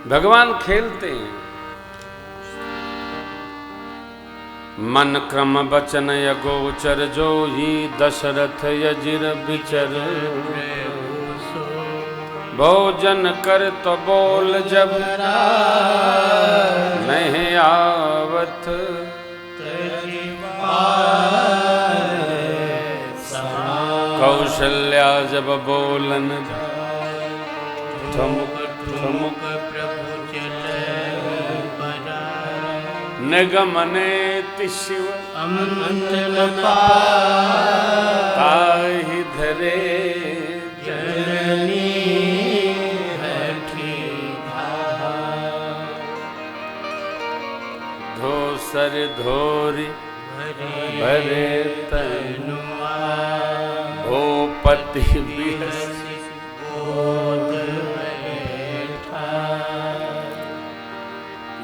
भगवान खेलते हैं। मन क्रम बचन यगोचर जो ही दशरथ यजिर बिचर, भोजन कर तो बोल जब नहीं आवत, कौशल्या जब बोलन ठुमुक ठुमुक निगमने शिव ताहि धरे जननी धोसर धोरी भरे तनुआ, भूपति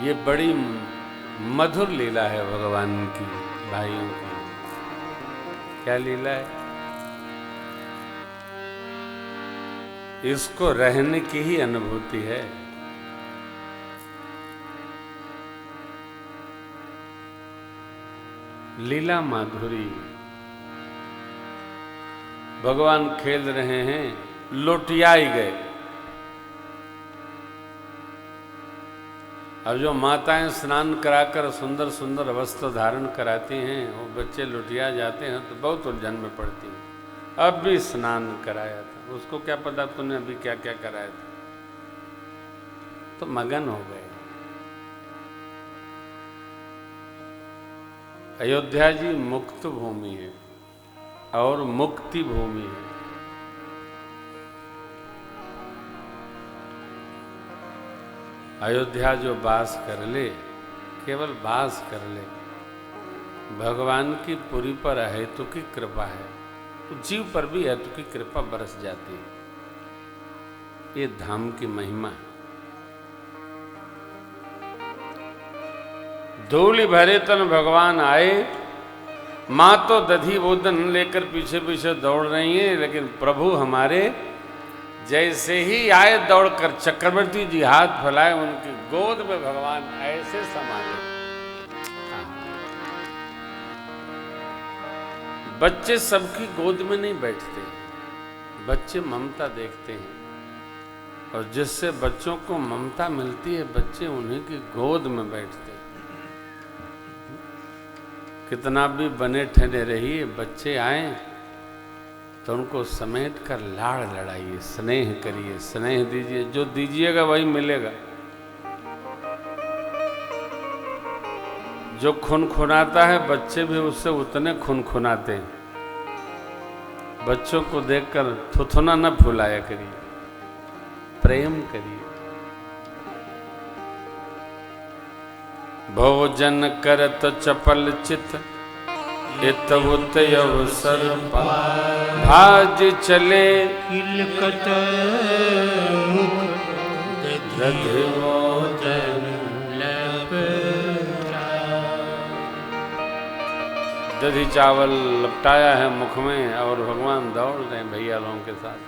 ये बड़ी मधुर लीला है भगवान की, भाइयों की। क्या लीला है? इसको रहने की ही अनुभूति है। लीला माधुरी। भगवान खेल रहे हैं, लोटियाई गए। अब जो माताएं स्नान कराकर सुंदर सुंदर वस्त्र धारण कराती हैं, वो बच्चे लुटिया जाते हैं तो बहुत उलझन में पड़ती हैं। अब भी स्नान कराया था, उसको क्या पता तूने अभी क्या क्या कराया था, तो मगन हो गए। अयोध्या जी मुक्त भूमि है और मुक्ति भूमि है। अयोध्या जो वास कर ले, केवल वास कर ले, भगवान की पुरी पर अहेतु की कृपा है, तो जीव पर भी अहेतु की कृपा बरस जाती है। ये धाम की महिमा। धूलि भरे तन भगवान आए, मां तो दधी बोधन लेकर पीछे पीछे दौड़ रही है, लेकिन प्रभु हमारे जैसे ही आए दौड़कर चक्रवर्ती जी हाथ फैलाए, उनकी गोद में भगवान ऐसे समाये। बच्चे सबकी गोद में नहीं बैठते, बच्चे ममता देखते हैं, और जिससे बच्चों को ममता मिलती है, बच्चे उन्हीं की गोद में बैठते हैं। कितना भी बने ठहरे रहिए, बच्चे आए तो उनको समेट कर लाड़ लड़ाइए, स्नेह करिए, स्नेह दीजिए। जो दीजिएगा वही मिलेगा। जो खुनखुनाता है, बच्चे भी उससे उतने खुनखुनाते हैं। बच्चों को देखकर थुथुना न फुलाया करिए, प्रेम करिए। भोजन करत चपल चित इत उत अवसर भाज चले, किलकत मुख दधिमोदन दधी चावल लपटाया है मुख में, और भगवान दौड़ रहे हैं भैया लोगों के साथ।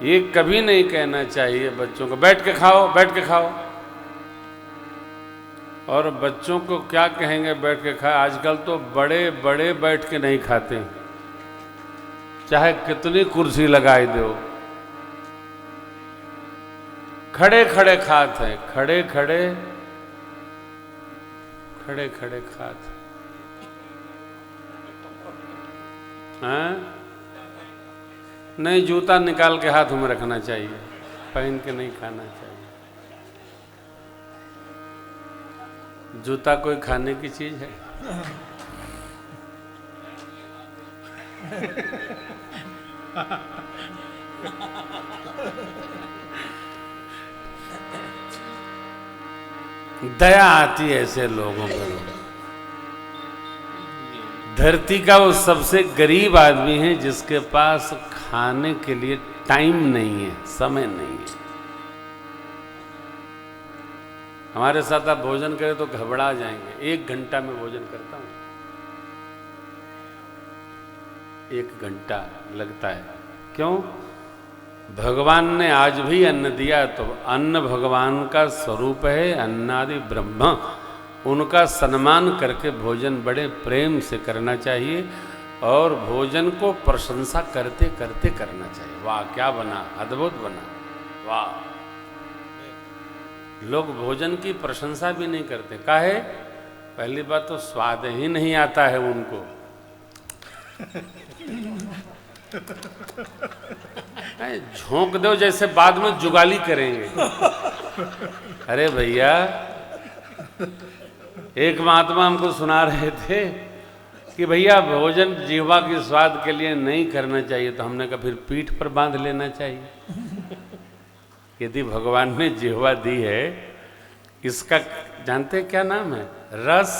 ये कभी नहीं कहना चाहिए बच्चों को बैठ के खाओ, बैठ के खाओ। और बच्चों को क्या कहेंगे बैठ के खाए? आजकल तो बड़े बड़े बैठ के नहीं खाते, चाहे कितनी कुर्सी लगाई दो, खड़े खड़े खाते हैं, खड़े खड़े खड़े खड़े खाते हैं। नहीं, जूता निकाल के हाथ में रखना चाहिए, पहन के नहीं खाना चाहिए। जूता कोई खाने की चीज है? दया आती है ऐसे लोगों पर। धरती का वो सबसे गरीब आदमी है जिसके पास खाने के लिए टाइम नहीं है, समय नहीं है। हमारे साथ आप भोजन करें तो घबरा जाएंगे। 1 घंटा में भोजन करता हूं, 1 घंटा लगता है। क्यों? भगवान ने आज भी अन्न दिया, तो अन्न भगवान का स्वरूप है, अन्नादि ब्रह्म। उनका सम्मान करके भोजन बड़े प्रेम से करना चाहिए और भोजन को प्रशंसा करते करते करना चाहिए। वाह क्या बना, अद्भुत बना, वाह। लोग भोजन की प्रशंसा भी नहीं करते, काहे? पहली बात तो स्वाद ही नहीं आता है उनको। झोंक दो जैसे बाद में जुगाली करेंगे। अरे भैया, एक महात्मा हमको सुना रहे थे कि भैया भोजन जिह्वा के स्वाद के लिए नहीं करना चाहिए, तो हमने कहा फिर पीठ पर बांध लेना चाहिए। यदि भगवान ने जिह्वा दी है, इसका जानते क्या नाम है? रस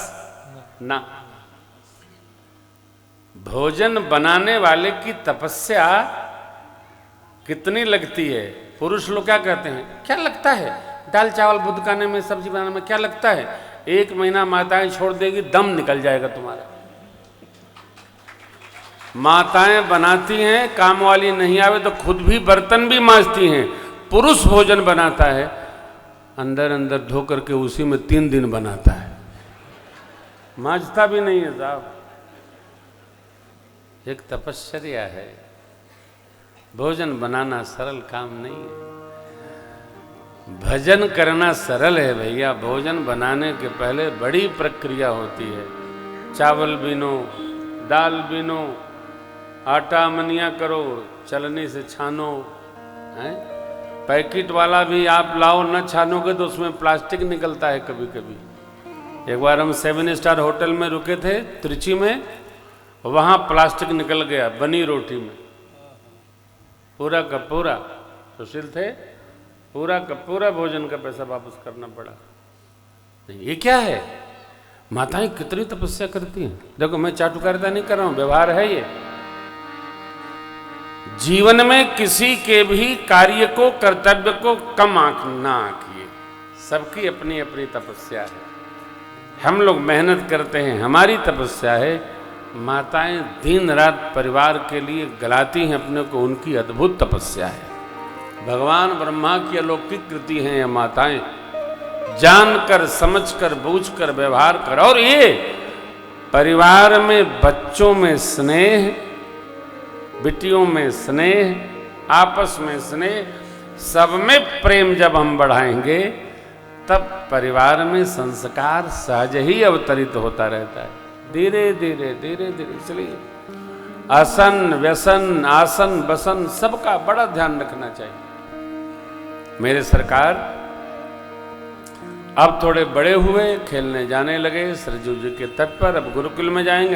ना। भोजन बनाने वाले की तपस्या कितनी लगती है। पुरुष लोग क्या कहते हैं, क्या लगता है दाल चावल बुदकाने में, सब्जी बनाने में क्या लगता है? 1 महीना माताएं छोड़ देगी, दम निकल जाएगा तुम्हारा। माताएं बनाती हैं, काम वाली नहीं आवे तो खुद भी बर्तन भी मांजती हैं। पुरुष भोजन बनाता है, अंदर अंदर धो करके उसी में 3 दिन बनाता है, मांजता भी नहीं है साहब। एक तपस्या है। भोजन बनाना सरल काम नहीं है, भजन करना सरल है भैया। भोजन बनाने के पहले बड़ी प्रक्रिया होती है। चावल बीनो, दाल बीनो, आटा मनिया करो, चलनी से छानो, हैं? पैकेट वाला भी आप लाओ, न छानोगे तो उसमें प्लास्टिक निकलता है कभी कभी। एक बार हम 7 स्टार होटल में रुके थे त्रिची में, वहाँ प्लास्टिक निकल गया बनी रोटी में, पूरा का पूरा। सुशील थे, पूरा का पूरा भोजन का पैसा वापस करना पड़ा। नहीं, ये क्या है? माताएं कितनी तपस्या करती हैं। देखो मैं चाटुकारिता नहीं कर रहा हूं, व्यवहार है ये। जीवन में किसी के भी कार्य को, कर्तव्य को कम आंक ना आंकिए। सबकी अपनी अपनी तपस्या है। हम लोग मेहनत करते हैं, हमारी तपस्या है। माताएं दिन रात परिवार के लिए गलाती हैं अपने को, उनकी अद्भुत तपस्या है। भगवान ब्रह्मा की अलौकिक कृति हैं ये माताएं। जानकर, समझकर, बूझकर व्यवहार कर। और ये परिवार में बच्चों में स्नेह, बिटियों में स्नेह, आपस में स्नेह, सब में प्रेम जब हम बढ़ाएंगे तब परिवार में संस्कार सहज ही अवतरित होता रहता है। धीरे धीरे धीरे धीरे। इसलिए आसन, व्यसन, आसन, बसन सबका बड़ा ध्यान रखना चाहिए। मेरे सरकार अब थोड़े बड़े हुए, खेलने जाने लगे सरजू जी के तट पर। अब गुरुकुल में जाएंगे।